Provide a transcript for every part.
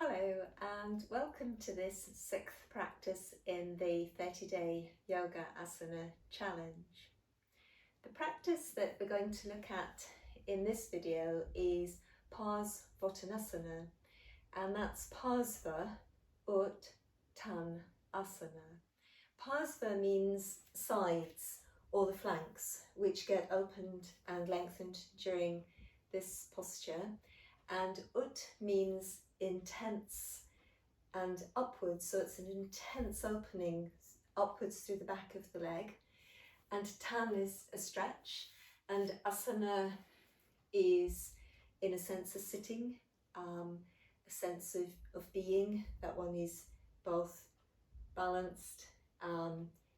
Hello and welcome to this 6th practice in the 30-day Yoga Asana challenge. The practice that we're going to look at in this video is Parsvottanasana, and that's Parsva Ut Tan Asana. Parsva means sides or the flanks, which get opened and lengthened during this posture, and Ut means intense and upwards, so it's an intense opening upwards through the back of the leg, and Tan is a stretch, and Asana is in a sense a sitting, a sense of being, that one is both balanced,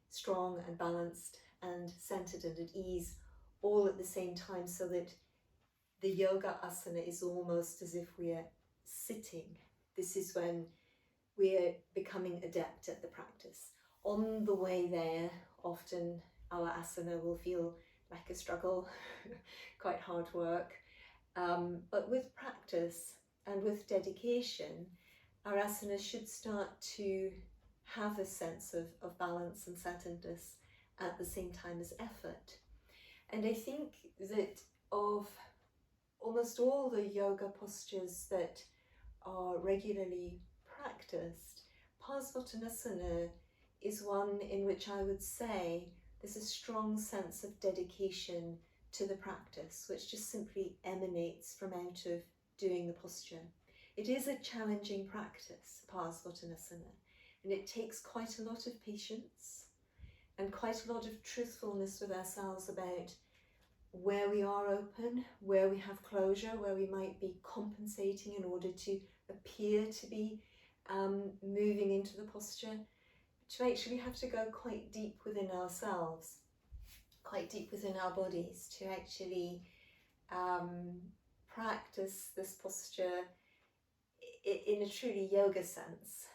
strong and balanced and centered and at ease all at the same time, so that the Yoga Asana is almost as if we're sitting. This is when we're becoming adept at the practice. On the way there, often our asana will feel like a struggle, quite hard work. But with practice and with dedication, our asana should start to have a sense of balance and centeredness at the same time as effort. And I think that of almost all the yoga postures that are regularly practiced, Parsvottanasana is one in which I would say there's a strong sense of dedication to the practice, which just simply emanates from out of doing the posture. It is a challenging practice, Parsvottanasana, and it takes quite a lot of patience and quite a lot of truthfulness with ourselves about where we are open, where we have closure, where we might be compensating in order to appear to be moving into the posture, to actually have to go quite deep within ourselves, quite deep within our bodies, to actually practice this posture in a truly yoga sense,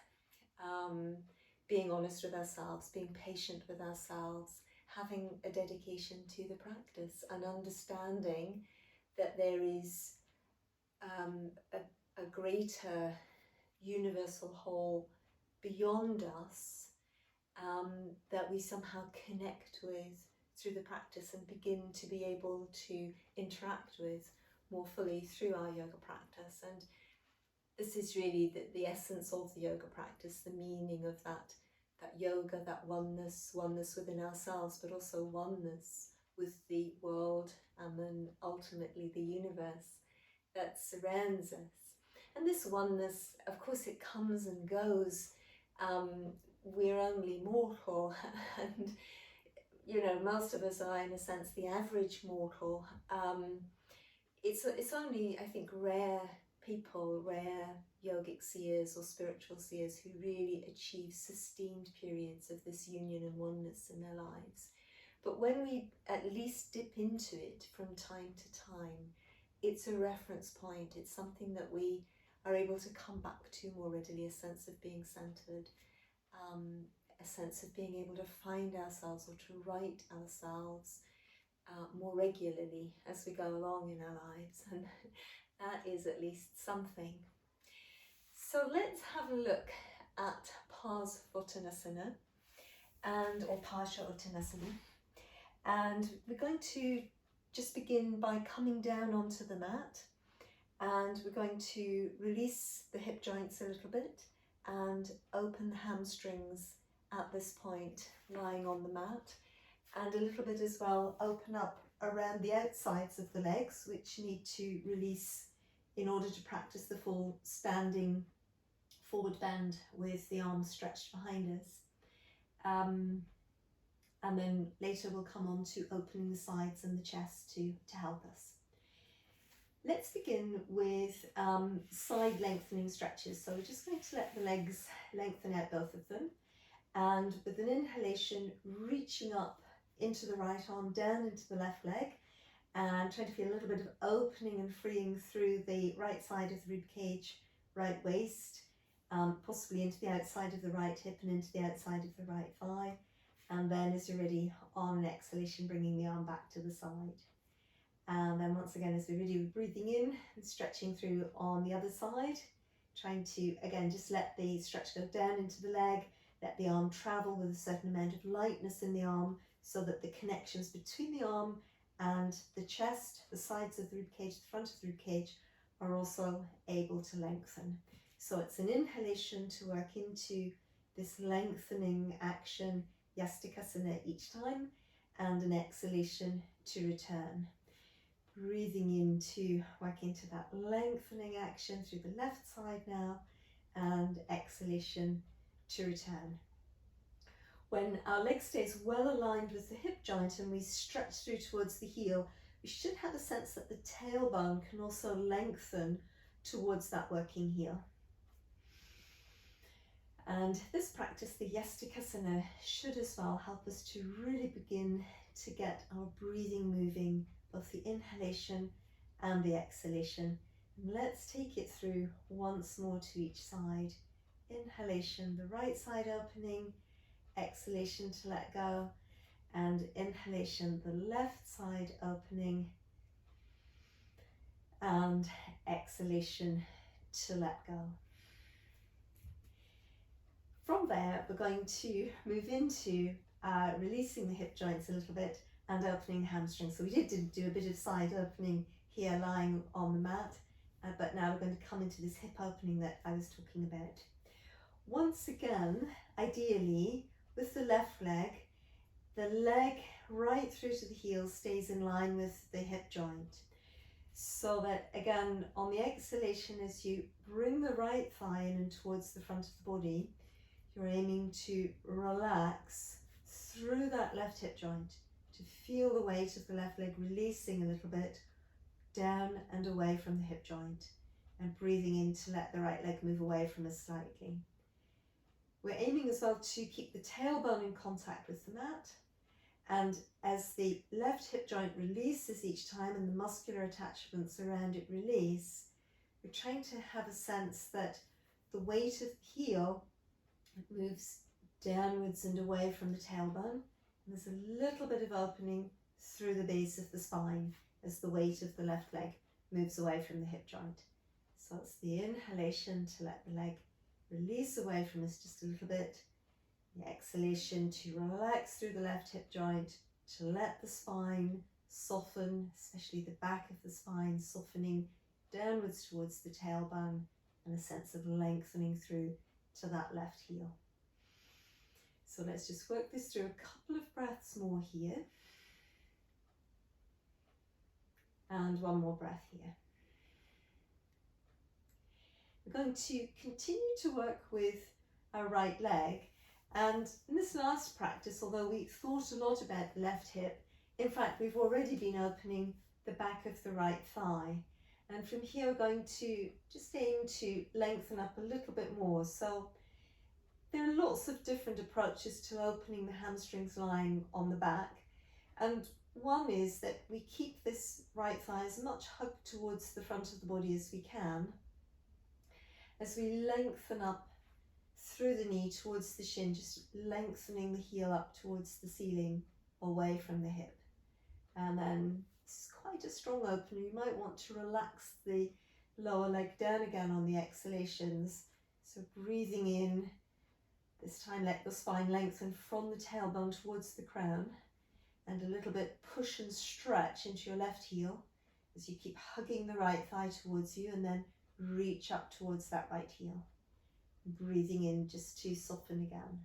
being honest with ourselves, being patient with ourselves, having a dedication to the practice, and understanding that there is a greater universal whole beyond us that we somehow connect with through the practice and begin to be able to interact with more fully through our yoga practice. And this is really the essence of the yoga practice, the meaning of that yoga, that oneness within ourselves, but also oneness with the world and then ultimately the universe that surrounds us. And this oneness, of course, it comes and goes. We're only mortal, and most of us are, in a sense, the average mortal. It's only, I think, rare people, rare yogic seers or spiritual seers who really achieve sustained periods of this union and oneness in their lives. But when we at least dip into it from time to time, it's a reference point. It's something that we are able to come back to more readily, a sense of being centered, a sense of being able to find ourselves or to right ourselves more regularly as we go along in our lives. And that is at least something. So let's have a look at Parsvottanasana or Parsvottanasana, and we're going to just begin by coming down onto the mat, and we're going to release the hip joints a little bit and open the hamstrings at this point, lying on the mat, and a little bit as well open up around the outsides of the legs, which need to release in order to practice the full standing forward bend with the arms stretched behind us. And then later we'll come on to opening the sides and the chest to help us. Let's begin with side lengthening stretches. So we're just going to let the legs lengthen out, both of them. And with an inhalation, reaching up into the right arm, down into the left leg, and trying to feel a little bit of opening and freeing through the right side of the rib cage, right waist, possibly into the outside of the right hip and into the outside of the right thigh. And then as you're ready, on an exhalation, bringing the arm back to the side. And then once again, as we're ready, we're breathing in and stretching through on the other side, trying to, again, just let the stretch go down into the leg, let the arm travel with a certain amount of lightness in the arm so that the connections between the arm and the chest, the sides of the ribcage, the front of the ribcage, are also able to lengthen. So it's an inhalation to work into this lengthening action, Yastikasana, each time, and an exhalation to return. Breathing in to work into that lengthening action through the left side now, and exhalation to return. When our leg stays well aligned with the hip joint and we stretch through towards the heel, we should have a sense that the tailbone can also lengthen towards that working heel. And this practice, the Yastikasana, should as well help us to really begin to get our breathing moving, both the inhalation and the exhalation. And let's take it through once more to each side. Inhalation, the right side opening, exhalation to let go, and inhalation, the left side opening, and exhalation to let go. From there, we're going to move into releasing the hip joints a little bit and opening the hamstrings. So we did do a bit of side opening here lying on the mat, but now we're going to come into this hip opening that I was talking about. Once again, ideally, with the left leg, the leg right through to the heel stays in line with the hip joint. So that, again, on the exhalation, as you bring the right thigh in and towards the front of the body, you're aiming to relax through that left hip joint, to feel the weight of the left leg releasing a little bit down and away from the hip joint, and breathing in to let the right leg move away from us slightly. We're aiming as well to keep the tailbone in contact with the mat, and as the left hip joint releases each time and the muscular attachments around it release, we're trying to have a sense that the weight of the heel moves downwards and away from the tailbone. And there's a little bit of opening through the base of the spine as the weight of the left leg moves away from the hip joint. So it's the inhalation to let the leg release away from us just a little bit. The exhalation to relax through the left hip joint, to let the spine soften, especially the back of the spine softening downwards towards the tailbone, and a sense of lengthening through to that left heel. So let's just work this through a couple of breaths more here. And one more breath here. We're going to continue to work with our right leg. And in this last practice, although we thought a lot about the left hip, in fact, we've already been opening the back of the right thigh. And from here, we're going to just aim to lengthen up a little bit more. So there are lots of different approaches to opening the hamstrings lying on the back. And one is that we keep this right thigh as much hugged towards the front of the body as we can, as we lengthen up through the knee towards the shin, just lengthening the heel up towards the ceiling, away from the hip. And then it's quite a strong opener. You might want to relax the lower leg down again on the exhalations. So breathing in, this time let the spine lengthen from the tailbone towards the crown, and a little bit push and stretch into your left heel as you keep hugging the right thigh towards you, and then reach up towards that right heel. Breathing in just to soften again.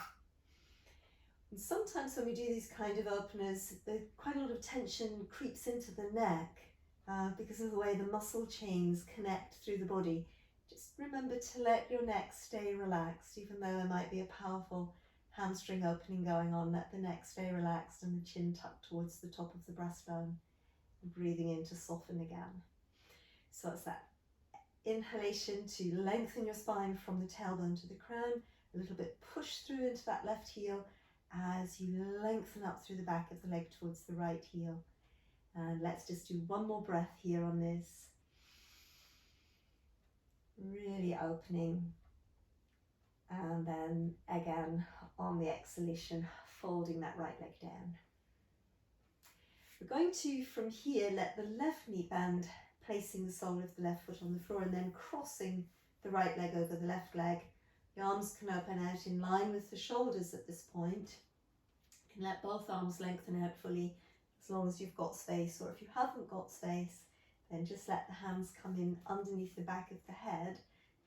And sometimes when we do these kind of openers, quite a lot of tension creeps into the neck because of the way the muscle chains connect through the body. Just remember to let your neck stay relaxed, even though there might be a powerful hamstring opening going on. Let the neck stay relaxed and the chin tucked towards the top of the breastbone, and breathing in to soften again. So it's that inhalation to lengthen your spine from the tailbone to the crown, a little bit push through into that left heel as you lengthen up through the back of the leg towards the right heel. And let's just do one more breath here on this. Really opening, and then again on the exhalation, folding that right leg down. We're going to, from here, let the left knee bend, placing the sole of the left foot on the floor, and then crossing the right leg over the left leg. The arms can open out in line with the shoulders at this point. You can let both arms lengthen out fully as long as you've got space, or if you haven't got space, then just let the hands come in underneath the back of the head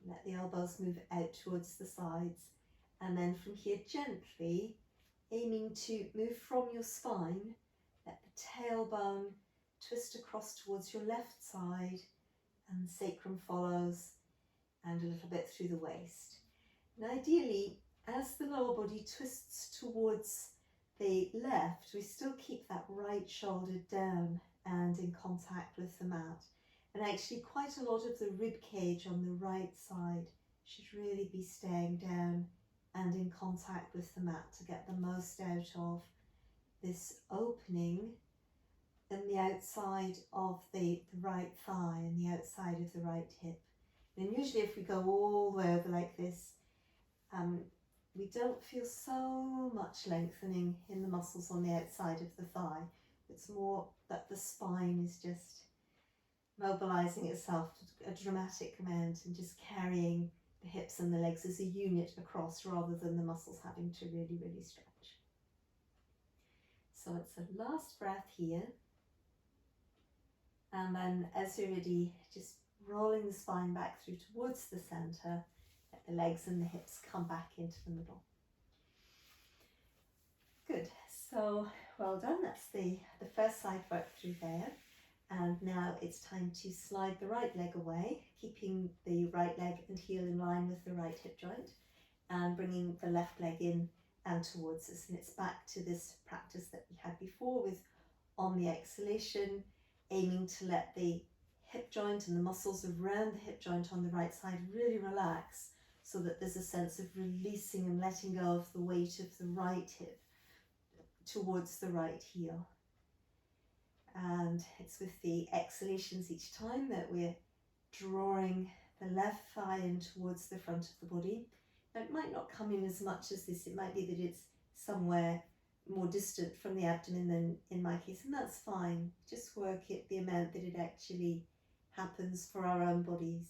and let the elbows move out towards the sides. And then from here, gently aiming to move from your spine, let the tailbone twist across towards your left side and the sacrum follows, and a little bit through the waist. And ideally, as the lower body twists towards the left, we still keep that right shoulder down and in contact with the mat. And actually quite a lot of the rib cage on the right side should really be staying down and in contact with the mat to get the most out of this opening in the outside of the right thigh and the outside of the right hip. And usually if we go all the way over like this, we don't feel so much lengthening in the muscles on the outside of the thigh. It's more that the spine is just mobilizing itself to a dramatic amount and just carrying the hips and the legs as a unit across rather than the muscles having to really, really stretch. So it's a last breath here. And then as you're ready, just rolling the spine back through towards the center. Let the legs and the hips come back into the middle. Good, so well done. That's the first side work through there. And now it's time to slide the right leg away, keeping the right leg and heel in line with the right hip joint, and bringing the left leg in and towards us. And it's back to this practice that we had before with, on the exhalation, aiming to let the hip joint and the muscles around the hip joint on the right side really relax, so that there's a sense of releasing and letting go of the weight of the right hip towards the right heel. And it's with the exhalations each time that we're drawing the left thigh in towards the front of the body. Now, it might not come in as much as this. It might be that it's somewhere more distant from the abdomen than in my case, and that's fine. Just work it the amount that it actually happens for our own bodies.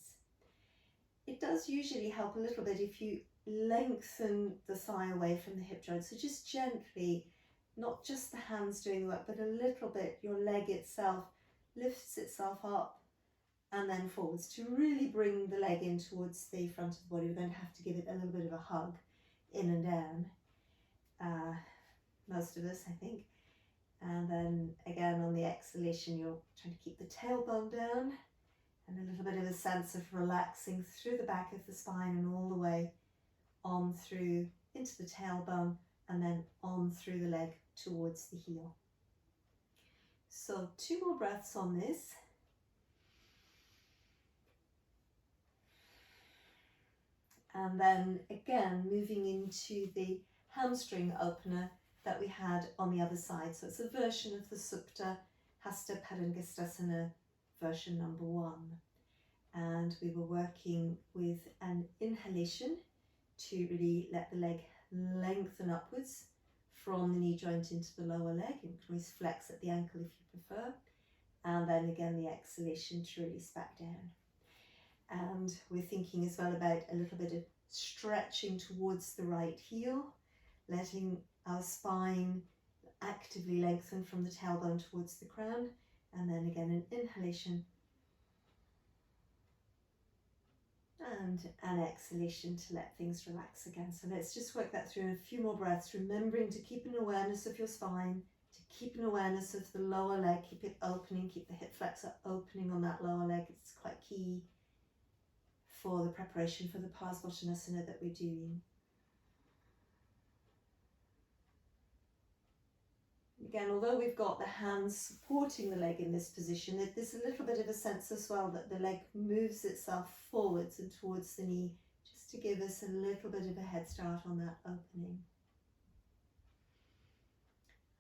It does usually help a little bit if you lengthen the thigh away from the hip joint. So just gently, not just the hands doing the work, but a little bit, your leg itself lifts itself up and then forwards to really bring the leg in towards the front of the body. We're going to have to give it a little bit of a hug in and down, most of us, I think. And then again on the exhalation, you're trying to keep the tailbone down, and a little bit of a sense of relaxing through the back of the spine and all the way on through into the tailbone, and then on through the leg towards the heel. So 2 more breaths on this. And then again, moving into the hamstring opener that we had on the other side. So it's a version of the Supta Hasta Padangusthasana version number 1. And we were working with an inhalation to really let the leg lengthen upwards from the knee joint into the lower leg. You can always flex at the ankle if you prefer. And then again, the exhalation to release back down. And we're thinking as well about a little bit of stretching towards the right heel, letting our spine actively lengthen from the tailbone towards the crown. And then again, an inhalation and an exhalation to let things relax again. So let's just work that through in a few more breaths, remembering to keep an awareness of your spine, to keep an awareness of the lower leg, keep it opening, keep the hip flexor opening on that lower leg. It's quite key for the preparation for the Parsvottanasana that we're doing. Again, although we've got the hands supporting the leg in this position, there's a little bit of a sense as well that the leg moves itself forwards and towards the knee, just to give us a little bit of a head start on that opening.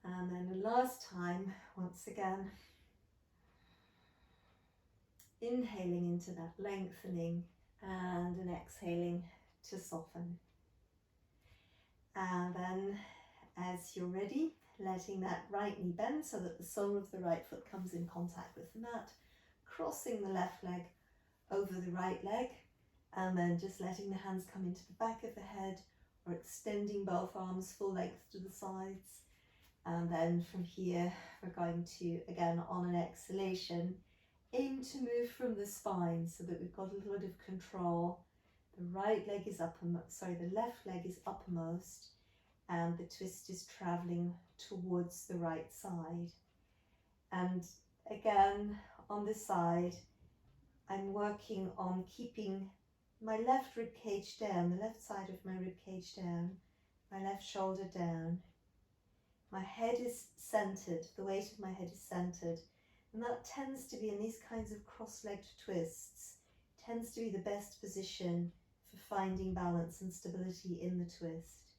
And then the last time, once again, inhaling into that lengthening and an exhaling to soften. And then as you're ready, letting that right knee bend so that the sole of the right foot comes in contact with the mat, crossing the left leg over the right leg, And then just letting the hands come into the back of the head, or extending both arms full length to the sides. And then from here, we're going to, again, on an exhalation, aim to move from the spine so that we've got a little bit of control. The right leg is uppermost, the left leg is uppermost, and the twist is traveling towards the right side. And again, on this side, I'm working on keeping my left rib cage down, the left side of my rib cage down, my left shoulder down. My head is centered, the weight of my head is centered, and that tends to be, in these kinds of cross-legged twists, tends to be the best position for finding balance and stability in the twist.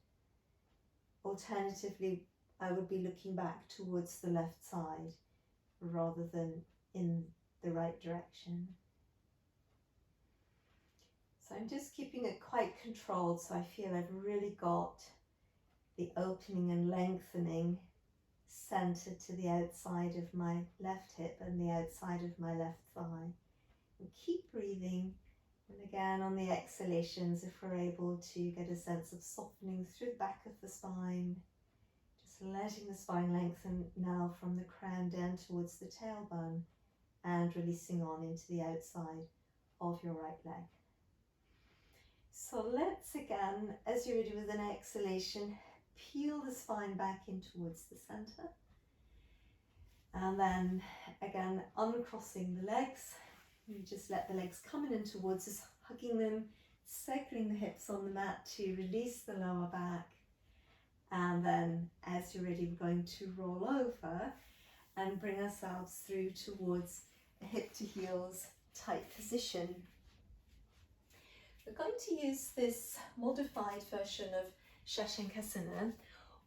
Alternatively, I would be looking back towards the left side rather than in the right direction. So I'm just keeping it quite controlled, so I feel I've really got the opening and lengthening centered to the outside of my left hip and the outside of my left thigh. And keep breathing, and again on the exhalations, if we're able to get a sense of softening through the back of the spine, just letting the spine lengthen now from the crown down towards the tailbone, and releasing on into the outside of your right leg. So let's again, as you're ready with an exhalation, peel the spine back in towards the center. And then again, uncrossing the legs. You just let the legs come in towards us, hugging them, circling the hips on the mat to release the lower back. And then as you're ready, we're going to roll over and bring ourselves through towards a hip to heels tight position. We're going to use this modified version of Shashankasana,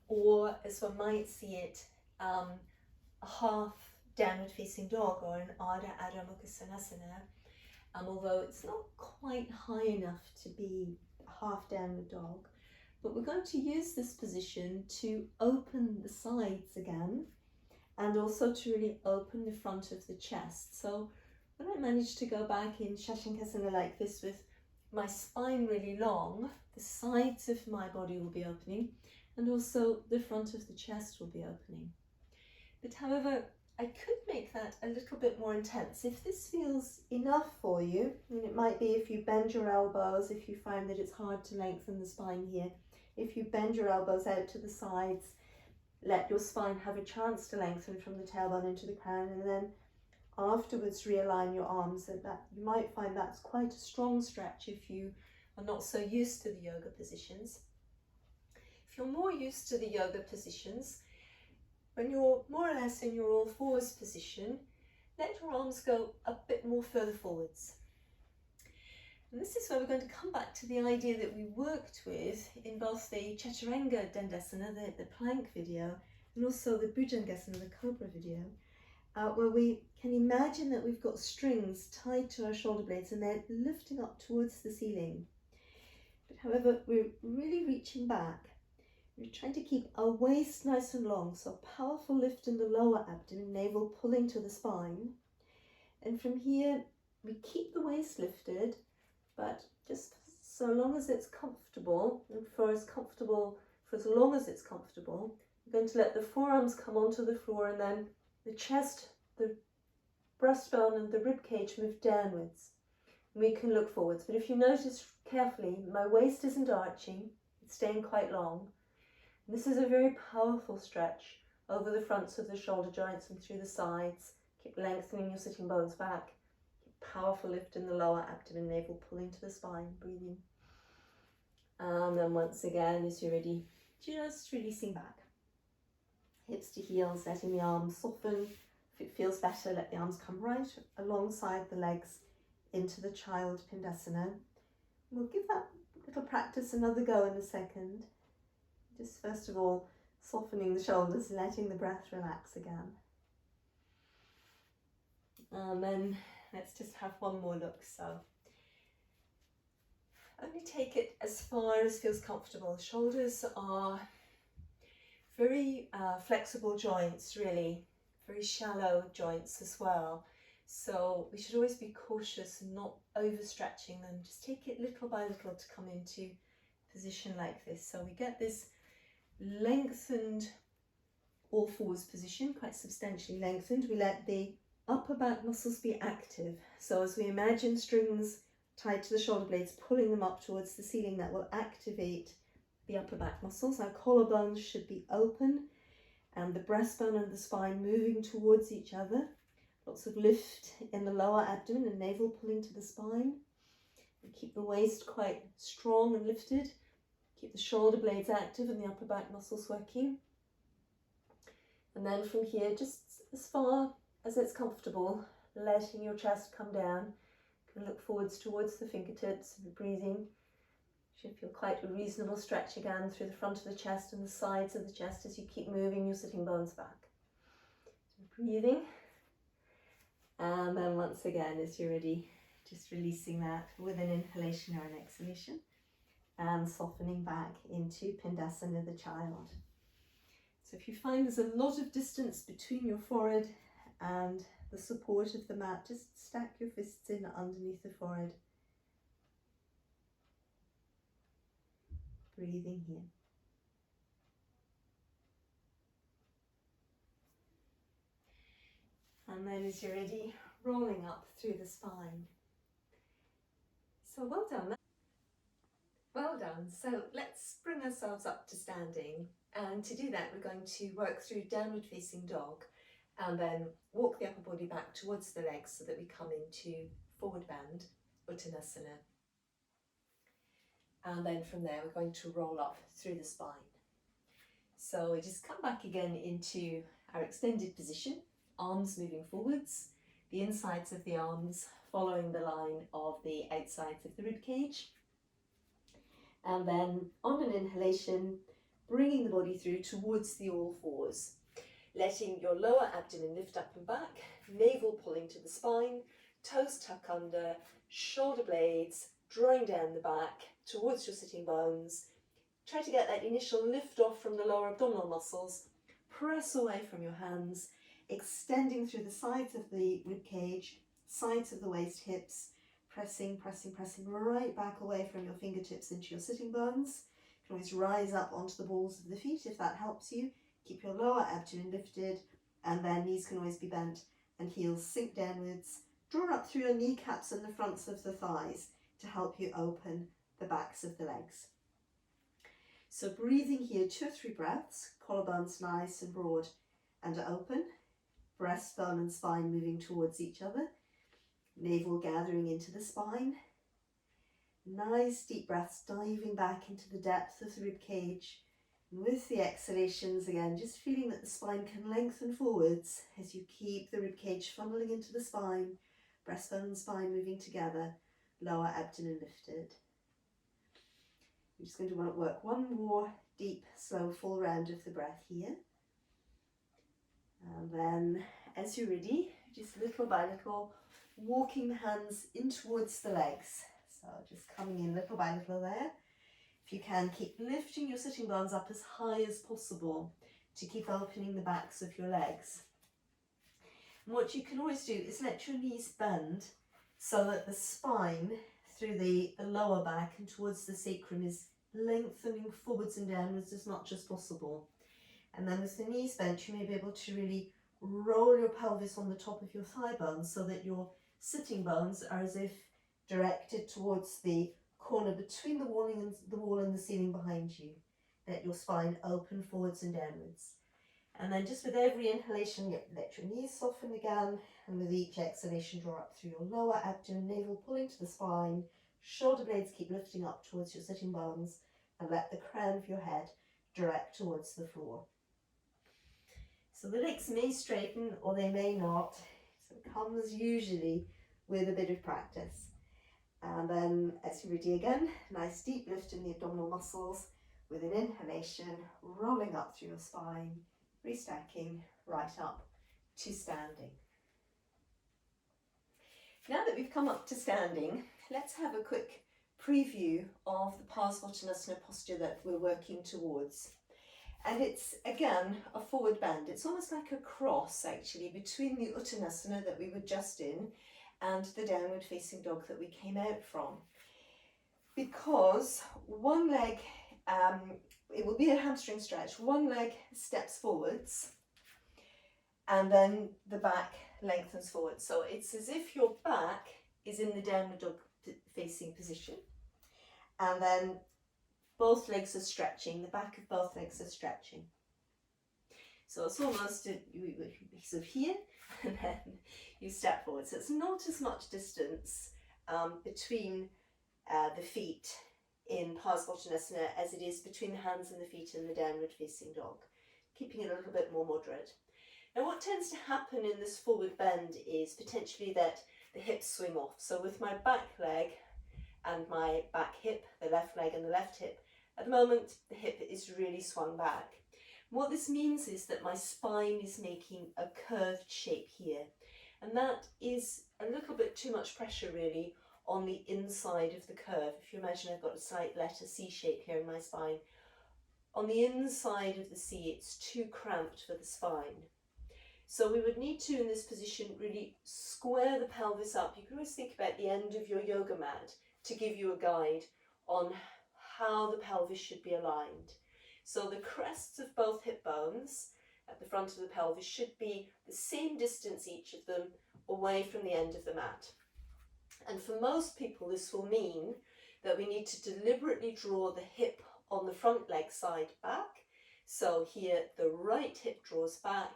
or as one might see it, a half downward facing dog, or an Ardha Adho Mukha Svanasana, although it's not quite high enough to be a half downward dog. But we're going to use this position to open the sides again, and also to really open the front of the chest. So when I manage to go back in Shashankasana like this with my spine really long, the sides of my body will be opening, and also the front of the chest will be opening. But however, I could make that a little bit more intense. If this feels enough for you, and it might be if you bend your elbows, if you find that it's hard to lengthen the spine here, if you bend your elbows out to the sides, let your spine have a chance to lengthen from the tailbone into the crown, and then afterwards realign your arms. And that you might find that's quite a strong stretch if you are not so used to the yoga positions. If you're more used to the yoga positions, when you're more or less in your all fours position, let your arms go a bit more further forwards. And this is where we're going to come back to the idea that we worked with in both the Chaturanga Dandasana, the plank video, and also the Bhujangasana, the cobra video, where we can imagine that we've got strings tied to our shoulder blades and they're lifting up towards the ceiling. But however, we're really reaching back. We're trying to keep our waist nice and long, so powerful lift in the lower abdomen, navel pulling to the spine. And from here, we keep the waist lifted, but just so long as it's comfortable, and for as long as it's comfortable, we're going to let the forearms come onto the floor, and then the chest, the breastbone and the rib cage move downwards. We can look forwards, but if you notice carefully, my waist isn't arching, it's staying quite long. And this is a very powerful stretch over the fronts of the shoulder joints and through the sides. Keep lengthening your sitting bones back. Keep powerful lift in the lower abdomen, navel pulling to the spine, breathing. And then once again, as you're ready, just releasing back. Hips to heels, letting the arms soften. If it feels better, let the arms come right alongside the legs into the child Pindasana. We'll give that little practice another go in a second. Just first of all, softening the shoulders, letting the breath relax again. And then let's just have one more look. So only take it as far as feels comfortable. The shoulders are very flexible joints, really, very shallow joints as well. So we should always be cautious and not overstretching them. Just take it little by little to come into position like this. So we get this lengthened all fours position, quite substantially lengthened. We let the upper back muscles be active. So as we imagine strings tied to the shoulder blades, pulling them up towards the ceiling, that will activate the upper back muscles. Our collarbones should be open and the breastbone and the spine moving towards each other. Lots of lift in the lower abdomen and navel pulling to the spine. And keep the waist quite strong and lifted. Keep the shoulder blades active and the upper back muscles working. And then from here, just as far as it's comfortable, letting your chest come down. You can look forwards towards the fingertips, breathing. Should feel quite a reasonable stretch again through the front of the chest and the sides of the chest as you keep moving your sitting bones back. So breathing. And then once again, as you're ready, just releasing that with an inhalation or an exhalation and softening back into Pindasana, the child. So if you find there's a lot of distance between your forehead and the support of the mat, just stack your fists in underneath the forehead. Breathing here. And then as you're ready, rolling up through the spine. So well done. Well done. So let's bring ourselves up to standing. And to do that, we're going to work through downward facing dog and then walk the upper body back towards the legs so that we come into forward bend, Uttanasana. And then from there, we're going to roll up through the spine. So we just come back again into our extended position, arms moving forwards, the insides of the arms following the line of the outsides of the rib cage. And then on an inhalation, bringing the body through towards the all fours, letting your lower abdomen lift up and back, navel pulling to the spine, toes tuck under, shoulder blades drawing down the back towards your sitting bones. Try to get that initial lift off from the lower abdominal muscles. Press away from your hands, extending through the sides of the rib cage, sides of the waist, hips, pressing right back away from your fingertips into your sitting bones. You can always rise up onto the balls of the feet if that helps you. Keep your lower abdomen lifted, and then knees can always be bent and heels sink downwards. Draw up through your kneecaps and the fronts of the thighs to help you open the backs of the legs. So breathing here, 2 or 3 breaths, collarbones nice and broad and open, breastbone and spine moving towards each other, navel gathering into the spine. Nice deep breaths diving back into the depth of the rib cage. And with the exhalations again, just feeling that the spine can lengthen forwards as you keep the rib cage funneling into the spine, breastbone and spine moving together, lower abdomen lifted. We're just going to work one more deep, slow, full round of the breath here. And then, as you're ready, just little by little, walking the hands in towards the legs. So just coming in little by little there. If you can, keep lifting your sitting bones up as high as possible to keep opening the backs of your legs. And what you can always do is let your knees bend so that the spine through the lower back and towards the sacrum is lengthening forwards and downwards as much as possible. And then with the knees bent, you may be able to really roll your pelvis on the top of your thigh bones so that your sitting bones are as if directed towards the corner between the wall and the ceiling behind you. Let your spine open forwards and downwards. And then just with every inhalation, let your knees soften again, and with each exhalation, draw up through your lower abdomen, navel pulling to the spine, shoulder blades keep lifting up towards your sitting bones, and let the crown of your head direct towards the floor. So the legs may straighten or they may not. So it comes usually with a bit of practice. And then as you're ready again, nice deep lift in the abdominal muscles with an inhalation, rolling up through your spine, restacking right up to standing. Now that we've come up to standing, let's have a quick preview of the Parsvottanasana posture that we're working towards. And it's, again, a forward bend. It's almost like a cross, actually, between the Uttanasana that we were just in and the downward facing dog that we came out from. Because one leg, it will be a hamstring stretch. One leg steps forwards and then the back lengthens forward. So it's as if your back is in the downward dog facing position, and then both legs are stretching, the back of both legs are stretching. So it's almost sort of here, and then you step forward. So it's not as much distance between the feet in Parsvottanasana as it is between the hands and the feet in the downward facing dog, keeping it a little bit more moderate. Now what tends to happen in this forward bend is potentially that the hips swing off. So with my back leg and my back hip, the left leg and the left hip, at the moment the hip is really swung back. What this means is that my spine is making a curved shape here, and that is a little bit too much pressure really on the inside of the curve. If you imagine I've got a slight letter C shape here in my spine, on the inside of the C it's too cramped for the spine. So we would need to, in this position, really square the pelvis up. You can always think about the end of your yoga mat to give you a guide on how the pelvis should be aligned. So the crests of both hip bones at the front of the pelvis should be the same distance, each of them, away from the end of the mat. And for most people this will mean that we need to deliberately draw the hip on the front leg side back. So here the right hip draws back,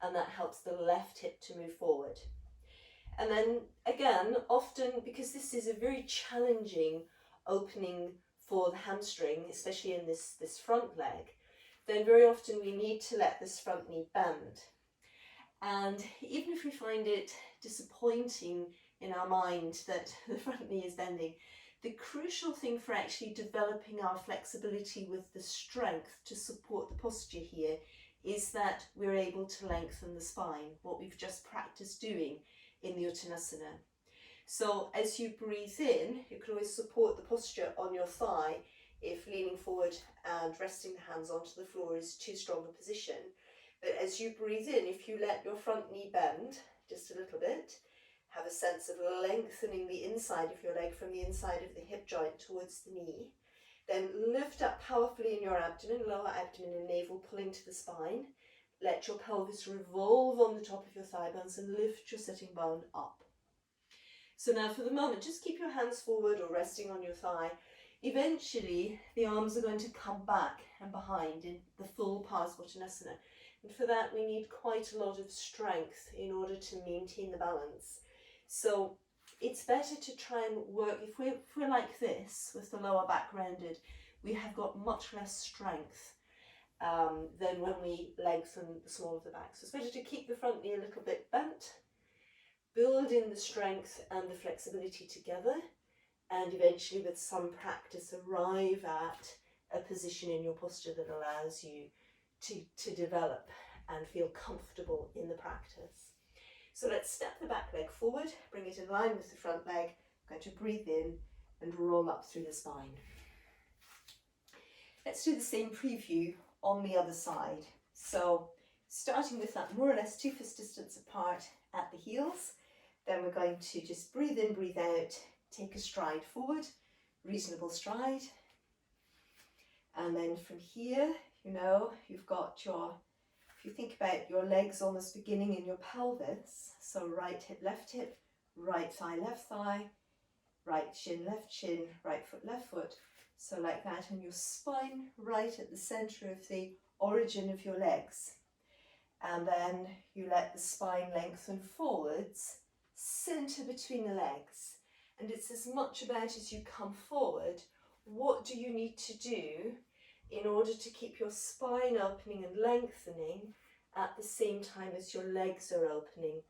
and that helps the left hip to move forward. And then again, often, because this is a very challenging opening for the hamstring, especially in this front leg, then very often we need to let this front knee bend. And even if we find it disappointing in our mind that the front knee is bending, the crucial thing for actually developing our flexibility with the strength to support the posture here is that we're able to lengthen the spine, what we've just practiced doing in the Uttanasana. So as you breathe in, you can always support the posture on your thigh if leaning forward and resting the hands onto the floor is too strong a position. But as you breathe in, if you let your front knee bend just a little bit, have a sense of lengthening the inside of your leg from the inside of the hip joint towards the knee. Then lift up powerfully in your abdomen, lower abdomen and navel pulling to the spine. Let your pelvis revolve on the top of your thigh bones and lift your sitting bone up. So now for the moment, just keep your hands forward or resting on your thigh. Eventually, the arms are going to come back and behind in the full Parsvottanasana. And for that, we need quite a lot of strength in order to maintain the balance. So it's better to try and work, if we're like this, with the lower back rounded, we have got much less strength than when we lengthen the small of the back. So it's better to keep the front knee a little bit bent, build in the strength and the flexibility together, and eventually with some practice arrive at a position in your posture that allows you to develop and feel comfortable in the practice. So let's step the back leg forward, bring it in line with the front leg. I'm going to breathe in and roll up through the spine. Let's do the same preview on the other side. So starting with that more or less 2 fist distance apart at the heels, then we're going to just breathe in, breathe out, take a stride forward, reasonable stride. And then from here, you know, you've got your, if you think about your legs almost beginning in your pelvis, so right hip, left thigh, right shin, right foot, left foot. So like that, and your spine right at the center of the origin of your legs. And then you let the spine lengthen forwards, center between the legs. And it's as much about as you come forward, what do you need to do in order to keep your spine opening and lengthening at the same time as your legs are opening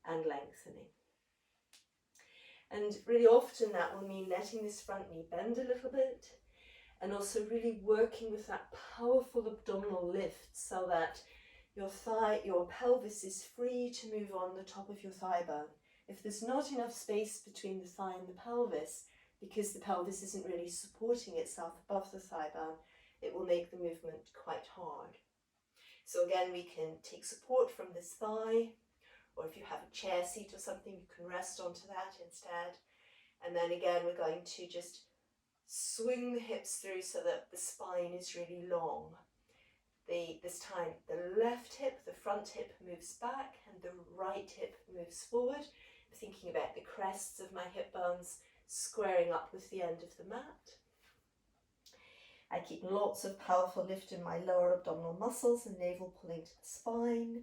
and lengthening. And really often that will mean letting this front knee bend a little bit, and also really working with that powerful abdominal lift so that your pelvis is free to move on the top of your thigh bone. If there's not enough space between the thigh and the pelvis, because the pelvis isn't really supporting itself above the thigh bone, it will make the movement quite hard. So again, we can take support from this thigh, or if you have a chair seat or something, you can rest onto that instead. And then again, we're going to just swing the hips through so that the spine is really long. This time, the left hip, the front hip moves back and the right hip moves forward. I'm thinking about the crests of my hip bones squaring up with the end of the mat. I keep lots of powerful lift in my lower abdominal muscles and navel pulling to the spine.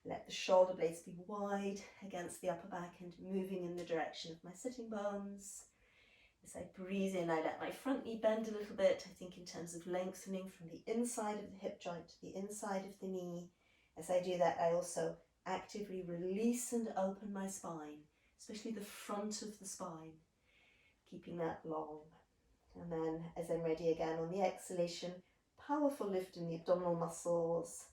Let the shoulder blades be wide against the upper back and moving in the direction of my sitting bones. As I breathe in, I let my front knee bend a little bit, I think in terms of lengthening from the inside of the hip joint to the inside of the knee. As I do that, I also actively release and open my spine, especially the front of the spine, keeping that long. And then as I'm ready again on the exhalation, powerful lift in the abdominal muscles,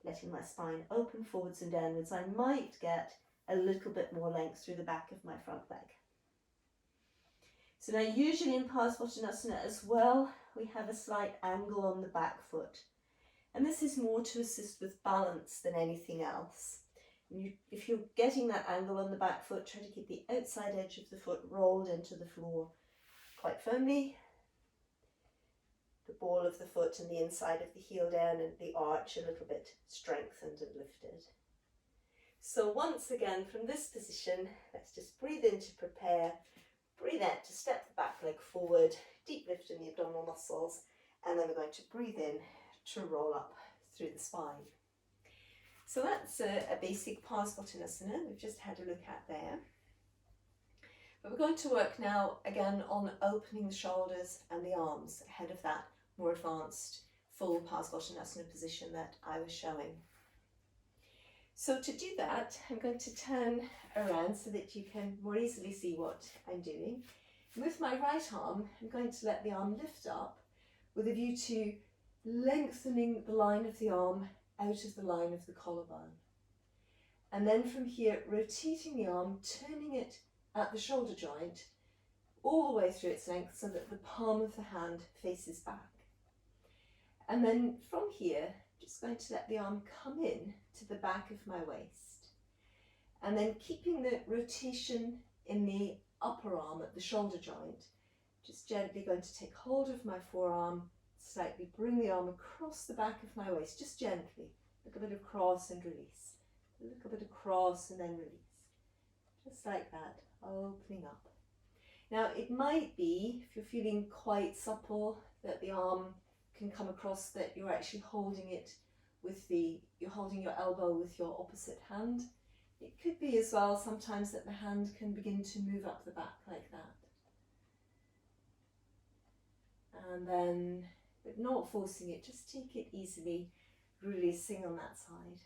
letting my spine open forwards and downwards. I might get a little bit more length through the back of my front leg. So now usually in Parsvottanasana as well, we have a slight angle on the back foot. And this is more to assist with balance than anything else. If you're getting that angle on the back foot, try to keep the outside edge of the foot rolled into the floor quite firmly. The ball of the foot and the inside of the heel down and the arch a little bit strengthened and lifted. So once again from this position, let's just breathe in to prepare. Breathe out to step the back leg forward, deep lift in the abdominal muscles, and then we're going to breathe in to roll up through the spine. So that's a basic Parsvottanasana we've just had a look at there. But we're going to work now again on opening the shoulders and the arms ahead of that more advanced full Parsvottanasana position that I was showing. So to do that, I'm going to turn around so that you can more easily see what I'm doing. With my right arm, I'm going to let the arm lift up with a view to lengthening the line of the arm out of the line of the collarbone. And then from here, rotating the arm, turning it at the shoulder joint all the way through its length so that the palm of the hand faces back. And then from here, just going to let the arm come in to the back of my waist. And then keeping the rotation in the upper arm at the shoulder joint, just gently going to take hold of my forearm, slightly bring the arm across the back of my waist, just gently. A little bit of cross and release. A little bit of cross and then release. Just like that, opening up. Now it might be, if you're feeling quite supple, that the arm can come across that you're actually holding it with you're holding your elbow with your opposite hand. It could be as well sometimes that the hand can begin to move up the back like that. And then, but not forcing it, just take it easily, releasing on that side.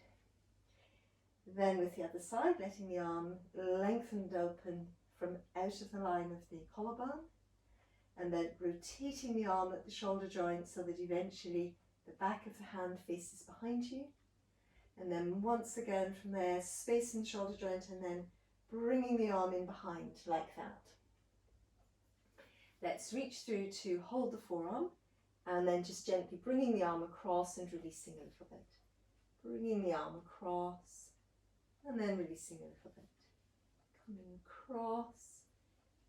Then with the other side, letting the arm lengthen and open from out of the line of the collarbone. And then rotating the arm at the shoulder joint so that eventually the back of the hand faces behind you. And then once again from there, space in the shoulder joint and then bringing the arm in behind like that. Let's reach through to hold the forearm and then just gently bringing the arm across and releasing a little bit. Bringing the arm across and then releasing a little bit. Coming across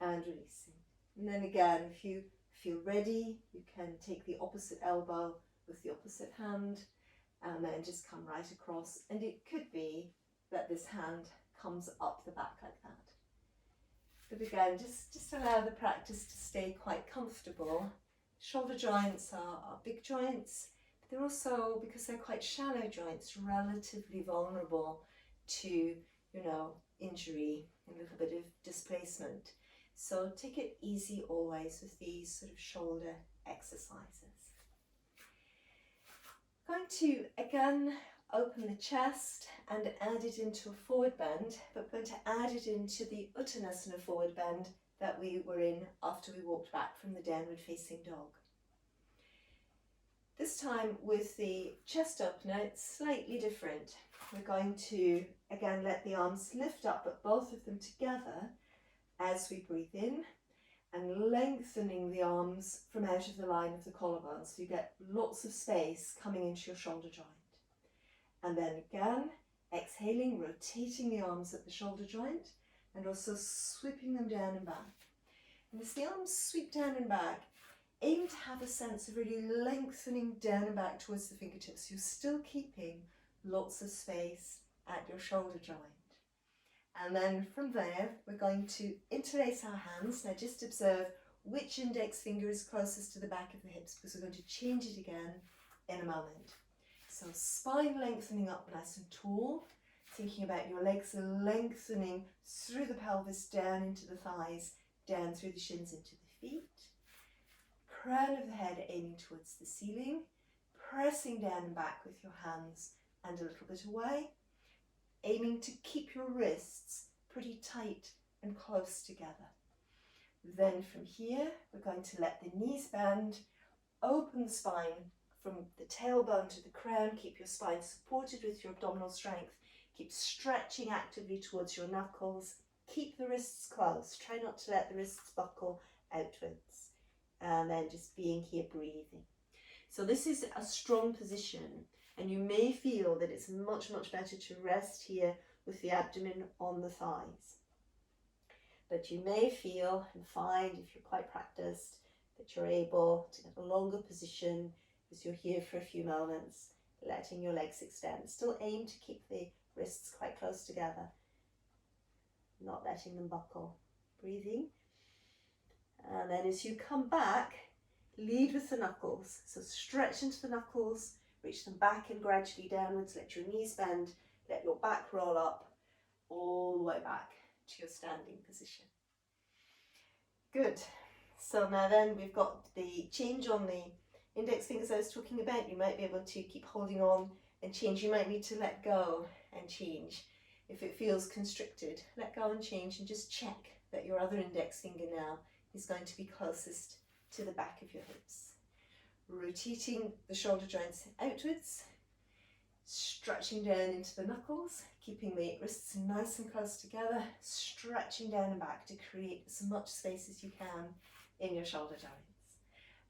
and releasing. And then again, if you feel ready, you can take the opposite elbow with the opposite hand and then just come right across. And it could be that this hand comes up the back like that. But again, just allow the practice to stay quite comfortable. Shoulder joints are big joints, but they're also, because they're quite shallow joints, relatively vulnerable to, injury, a little bit of displacement. So take it easy always with these sort of shoulder exercises. I'm going to again open the chest and add it into a forward bend, but we're going to add it into the Uttanasana forward bend that we were in after we walked back from the downward facing dog. This time with the chest opener, it's slightly different. We're going to again let the arms lift up, but both of them together as we breathe in, and lengthening the arms from out of the line of the collarbone, so you get lots of space coming into your shoulder joint. And then again, exhaling, rotating the arms at the shoulder joint and also sweeping them down and back. And as the arms sweep down and back, aim to have a sense of really lengthening down and back towards the fingertips. You're still keeping lots of space at your shoulder joint. And then from there, we're going to interlace our hands. Now just observe which index finger is closest to the back of the hips, because we're going to change it again in a moment. So spine lengthening up nice and tall, thinking about your legs lengthening through the pelvis down into the thighs, down through the shins into the feet. Crown of the head aiming towards the ceiling, pressing down and back with your hands and a little bit away, aiming to keep your wrists pretty tight and close together. Then from here, we're going to let the knees bend, open the spine from the tailbone to the crown, keep your spine supported with your abdominal strength, keep stretching actively towards your knuckles, keep the wrists closed, try not to let the wrists buckle outwards, and then just being here breathing. So this is a strong position, and you may feel that it's much better to rest here with the abdomen on the thighs. But you may feel and find, if you're quite practiced, that you're able to get a longer position as you're here for a few moments, letting your legs extend. Still aim to keep the wrists quite close together, not letting them buckle. Breathing. And then as you come back, lead with the knuckles. So stretch into the knuckles, reach them back and gradually downwards, let your knees bend, let your back roll up, all the way back to your standing position. Good. So now then we've got the change on the index fingers I was talking about. You might be able to keep holding on and change. You might need to let go and change. If it feels constricted, let go and change, and just check that your other index finger now is going to be closest to the back of your hips. Rotating the shoulder joints outwards, stretching down into the knuckles, keeping the wrists nice and close together, stretching down and back to create as much space as you can in your shoulder joints.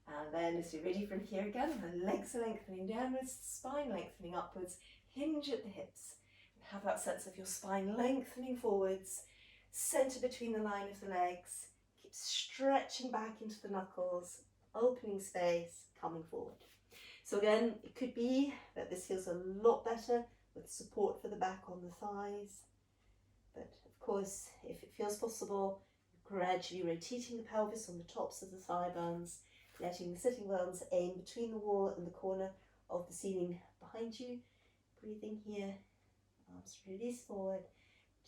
And then as you're ready from here again, the legs are lengthening downwards, spine lengthening upwards, hinge at the hips. Have that sense of your spine lengthening forwards, centre between the line of the legs, keep stretching back into the knuckles, opening space, coming forward. So again, it could be that this feels a lot better with support for the back on the thighs. But of course, if it feels possible, gradually rotating the pelvis on the tops of the thigh bones, letting the sitting bones aim between the wall and the corner of the ceiling behind you. Breathing here, arms release forward,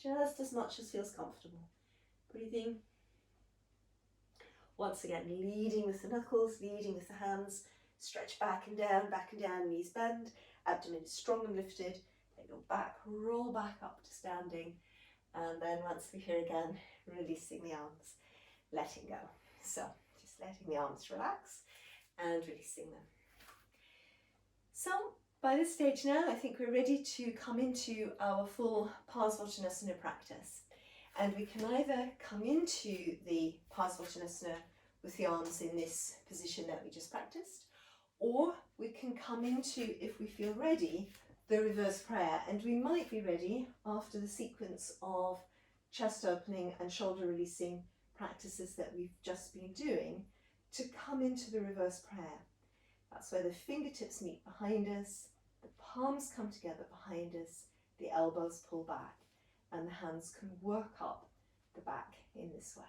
just as much as feels comfortable. Breathing. Once again, leading with the knuckles, leading with the hands. Stretch back and down, knees bend, abdomen is strong and lifted. Let your back roll back up to standing. And then once we're here again, releasing the arms, letting go. So just letting the arms relax and releasing them. So by this stage now, I think we're ready to come into our full Parsvottanasana practice. And we can either come into the Parsvottanasana with the arms in this position that we just practiced, or we can come into, if we feel ready, the reverse prayer. And we might be ready after the sequence of chest opening and shoulder releasing practices that we've just been doing to come into the reverse prayer. That's where the fingertips meet behind us, the palms come together behind us, the elbows pull back, and the hands can work up the back in this way.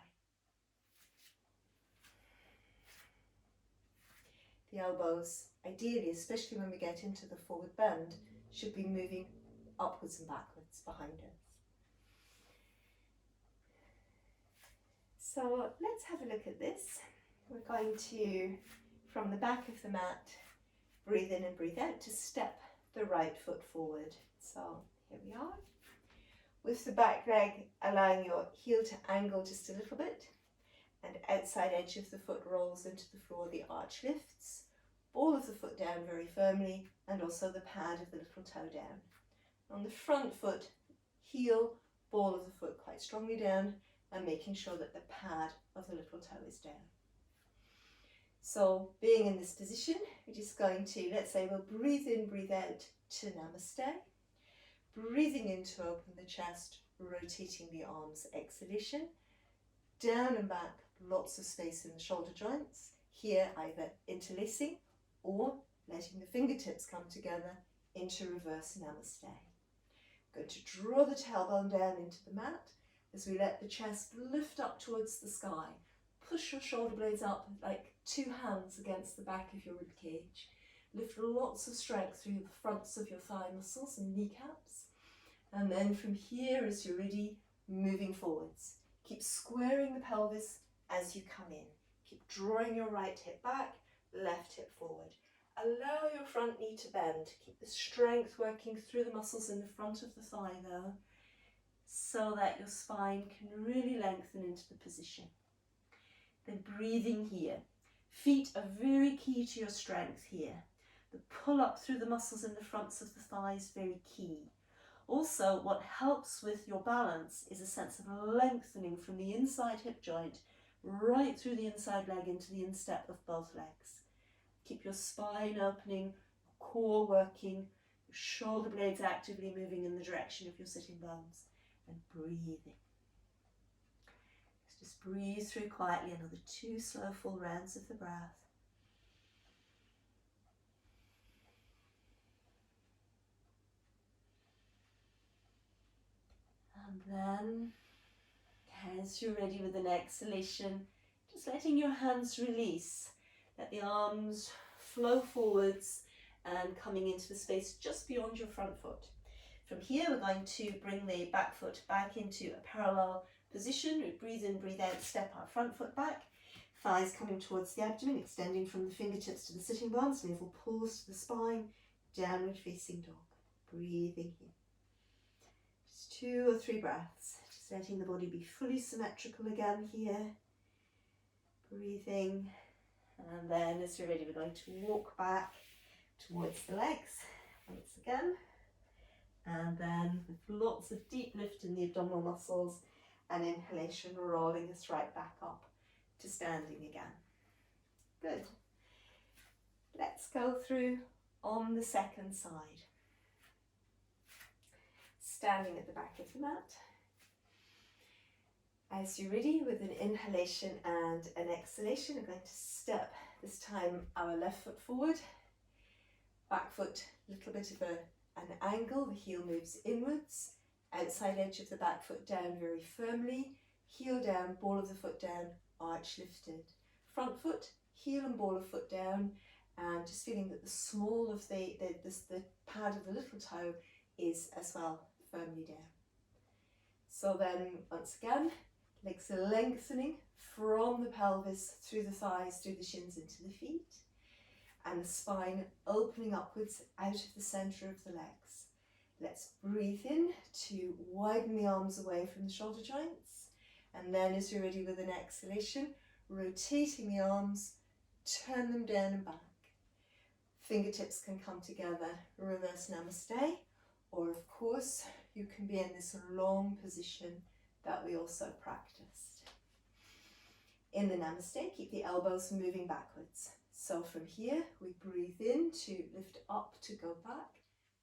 The elbows, ideally, especially when we get into the forward bend, should be moving upwards and backwards behind us. So let's have a look at this. We're going to, from the back of the mat, breathe in and breathe out to step the right foot forward. So here we are. With the back leg, allowing your heel to angle just a little bit, and outside edge of the foot rolls into the floor, the arch lifts, ball of the foot down very firmly, and also the pad of the little toe down. On the front foot, heel, ball of the foot quite strongly down, and making sure that the pad of the little toe is down. So being in this position, we're just going to, let's say we'll breathe in, breathe out to Namaste. Breathing in to open the chest, rotating the arms, exhalation. Down and back, lots of space in the shoulder joints. Here either interlacing or letting the fingertips come together into reverse Namaste. Going to draw the tailbone down into the mat as we let the chest lift up towards the sky. Push your shoulder blades up like two hands against the back of your rib cage. Lift lots of strength through the fronts of your thigh muscles and kneecaps. And then from here, as you're ready, moving forwards. Keep squaring the pelvis as you come in. Keep drawing your right hip back, left hip forward. Allow your front knee to bend. Keep the strength working through the muscles in the front of the thigh there, so that your spine can really lengthen into the position. Then breathing here. Feet are very key to your strength here. The pull up through the muscles in the fronts of the thighs, very key. Also, what helps with your balance is a sense of lengthening from the inside hip joint right through the inside leg into the instep of both legs. Keep your spine opening, your core working, your shoulder blades actively moving in the direction of your sitting bones, and breathing. Just breathe through quietly, another 2 slow full rounds of the breath. And then, as you're ready with an exhalation, just letting your hands release. Let the arms flow forwards and coming into the space just beyond your front foot. From here, we're going to bring the back foot back into a parallel position. We breathe in, breathe out, step our front foot back. Thighs coming towards the abdomen, extending from the fingertips to the sitting bones. Navel pulls to the spine, downward facing dog. Breathing here. Just 2 or 3 breaths. Just letting the body be fully symmetrical again here. Breathing. And then as you're ready, we're going to walk back towards the legs once again. And then with lots of deep lift in the abdominal muscles and inhalation, rolling us right back up to standing again. Good. Let's go through on the second side. Standing at the back of the mat. As you're ready, with an inhalation and an exhalation, we're going to step this time our left foot forward. Back foot, a little bit of an angle, the heel moves inwards. Outside edge of the back foot down very firmly. Heel down, ball of the foot down, arch lifted. Front foot, heel and ball of foot down, and just feeling that the small of the pad of the little toe is as well firmly down. So then, once again, legs are lengthening from the pelvis through the thighs, through the shins into the feet, and the spine opening upwards out of the centre of the legs. Let's breathe in to widen the arms away from the shoulder joints, and then as you're ready with an exhalation, rotating the arms, turn them down and back. Fingertips can come together, reverse Namaste, or of course you can be in this long position that we also practiced. In the Namaste, keep the elbows moving backwards. So from here, we breathe in to lift up to go back.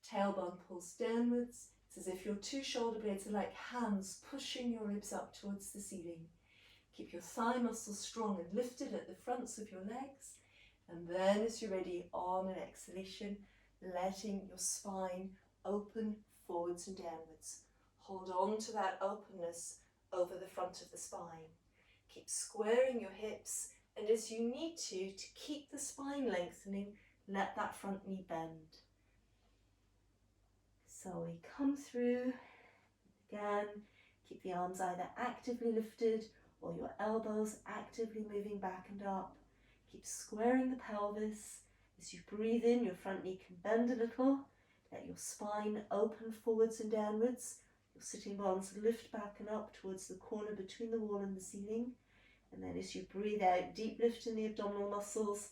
Tailbone pulls downwards. It's as if your 2 shoulder blades are like hands pushing your ribs up towards the ceiling. Keep your thigh muscles strong and lifted at the fronts of your legs. And then as you're ready, on an exhalation, letting your spine open forwards and downwards. Hold on to that openness over the front of the spine. Keep squaring your hips, and as you need to keep the spine lengthening, let that front knee bend. So we come through, again, keep the arms either actively lifted or your elbows actively moving back and up. Keep squaring the pelvis. As you breathe in, your front knee can bend a little. Let your spine open forwards and downwards. Your sitting bones lift back and up towards the corner between the wall and the ceiling. And then as you breathe out, deep lift in the abdominal muscles.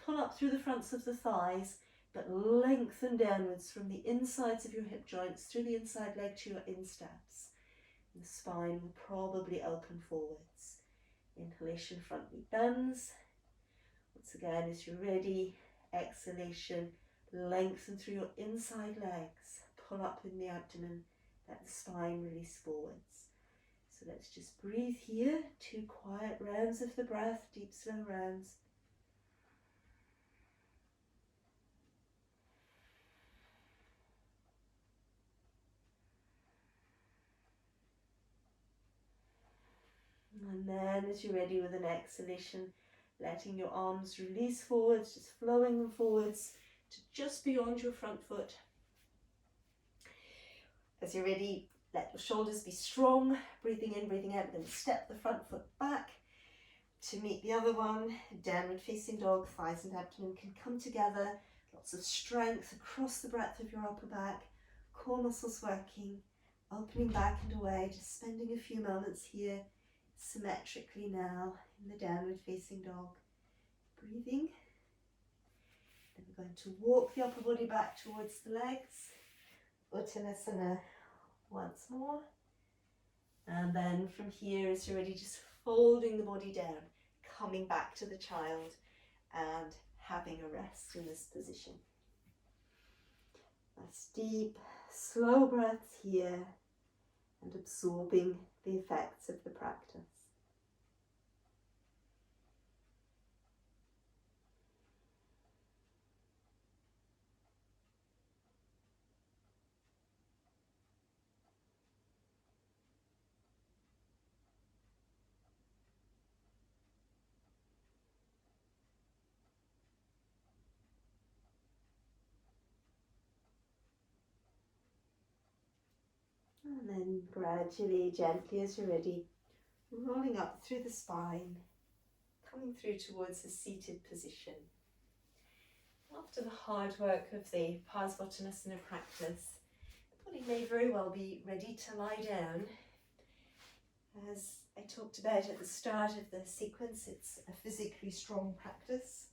Pull up through the fronts of the thighs, but lengthen downwards from the insides of your hip joints through the inside leg to your insteps. The spine will probably open forwards. Inhalation, front knee bends. Once again, as you're ready, exhalation, lengthen through your inside legs. Pull up in the abdomen, let the spine release forwards. So let's just breathe here. 2 quiet rounds of the breath, deep slow rounds. And then as you're ready with an exhalation, letting your arms release forwards, just flowing them forwards to just beyond your front foot. As you're ready, let your shoulders be strong, breathing in, breathing out. Then step the front foot back to meet the other one. Downward facing dog, thighs and abdomen can come together. Lots of strength across the breadth of your upper back. Core muscles working, opening back and away, just spending a few moments here symmetrically now in the downward facing dog. Breathing. Then we're going to walk the upper body back towards the legs. Uttanasana once more. And then from here, as you're ready, just folding the body down, coming back to the child and having a rest in this position. Nice deep, slow breaths here and absorbing the effects of the practice. And then gradually, gently as you're ready, rolling up through the spine, coming through towards a seated position. After the hard work of the Parsvottanasana practice, the body may very well be ready to lie down. As I talked about at the start of the sequence, it's a physically strong practice,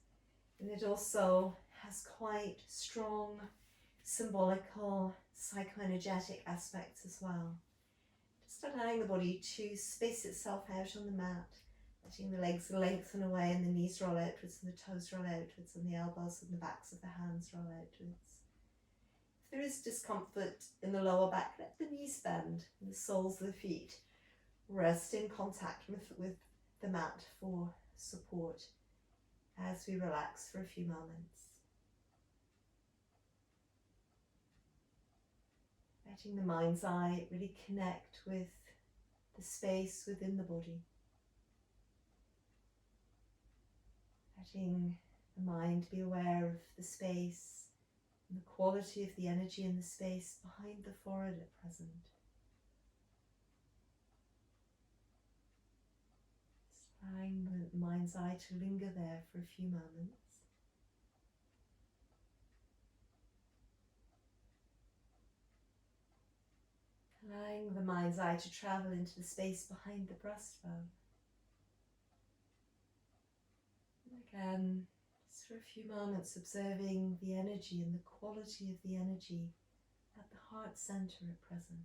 and it also has quite strong symbolical, psychoenergetic aspects as well. Just allowing the body to space itself out on the mat, letting the legs lengthen away and the knees roll outwards and the toes roll outwards and the elbows and the backs of the hands roll outwards. If there is discomfort in the lower back, let the knees bend and the soles of the feet rest in contact with the mat for support as we relax for a few moments. Letting the mind's eye really connect with the space within the body. Letting the mind be aware of the space and the quality of the energy in the space behind the forehead at present. Just allowing the mind's eye to linger there for a few moments. Allowing the mind's eye to travel into the space behind the breastbone. And again, just for a few moments, observing the energy and the quality of the energy at the heart center at present.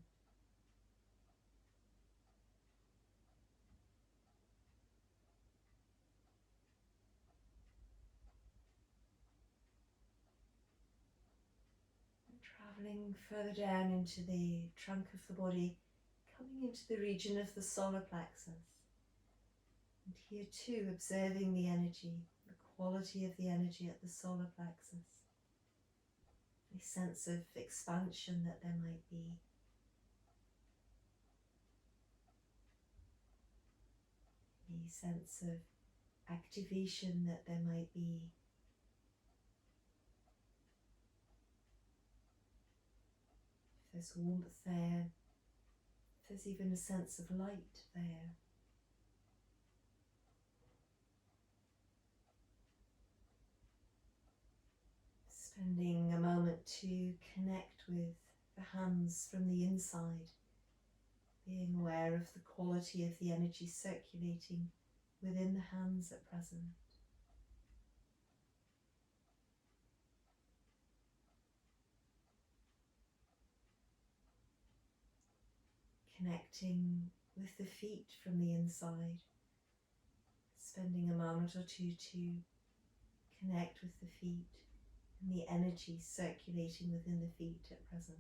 And traveling further down into the trunk of the body, coming into the region of the solar plexus. And here too, observing the energy, the quality of the energy at the solar plexus. A sense of expansion that there might be. A sense of activation that there might be. If there's warmth there, if there's even a sense of light there. Spending a moment to connect with the hands from the inside, being aware of the quality of the energy circulating within the hands at present. connecting with the feet from the inside, spending a moment or two to connect with the feet and the energy circulating within the feet at present.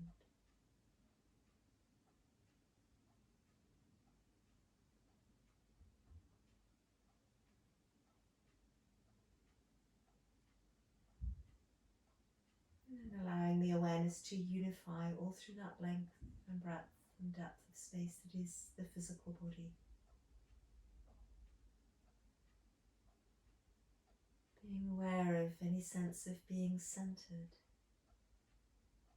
And allowing the awareness to unify all through that length and breadth and depth of space that is the physical body. Being aware of any sense of being centered,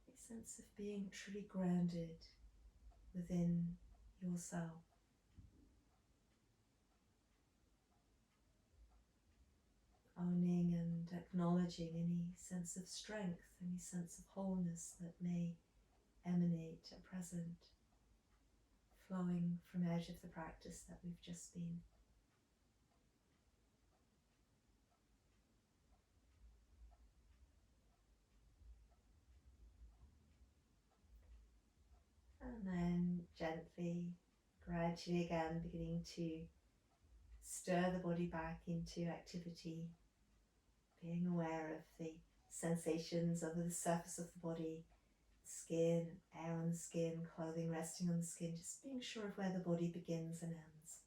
a sense of being truly grounded within yourself. Owning and acknowledging any sense of strength, any sense of wholeness that may emanate at present, flowing from out of the practice that we've just been. And then gently, gradually again beginning to stir the body back into activity, being aware of the sensations over the surface of the body, skin, air on the skin, clothing resting on the skin, just being sure of where the body begins and ends.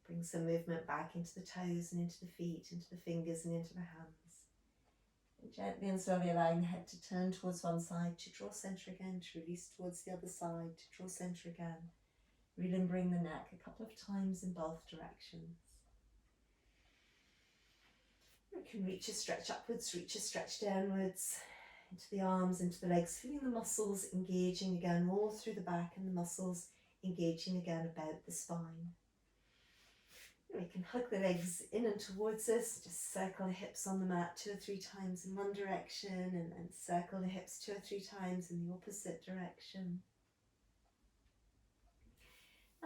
Bring some movement back into the toes and into the feet, into the fingers and into the hands. And gently and slowly allowing the head to turn towards one side, to draw center again, to release towards the other side, to draw center again. Remembering the neck a couple of times in both directions. We can reach a stretch upwards, reach a stretch downwards, into the arms, into the legs, feeling the muscles engaging again all through the back and the muscles engaging again about the spine. And we can hug the legs in and towards us, just circle the hips on the mat 2 or 3 times in one direction and circle the hips 2 or 3 times in the opposite direction.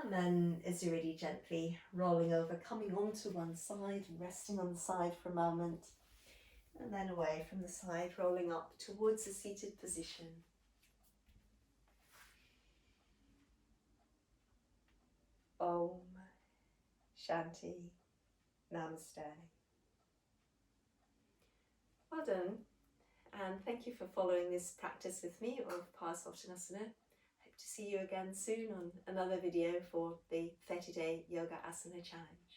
And then as you're ready, gently rolling over, coming onto one side and resting on the side for a moment. And then away from the side, rolling up towards a seated position. Om Shanti Namaste. Well done, and thank you for following this practice with me of Parsvottanasana. Hope to see you again soon on another video for the 30-day Yoga Asana challenge.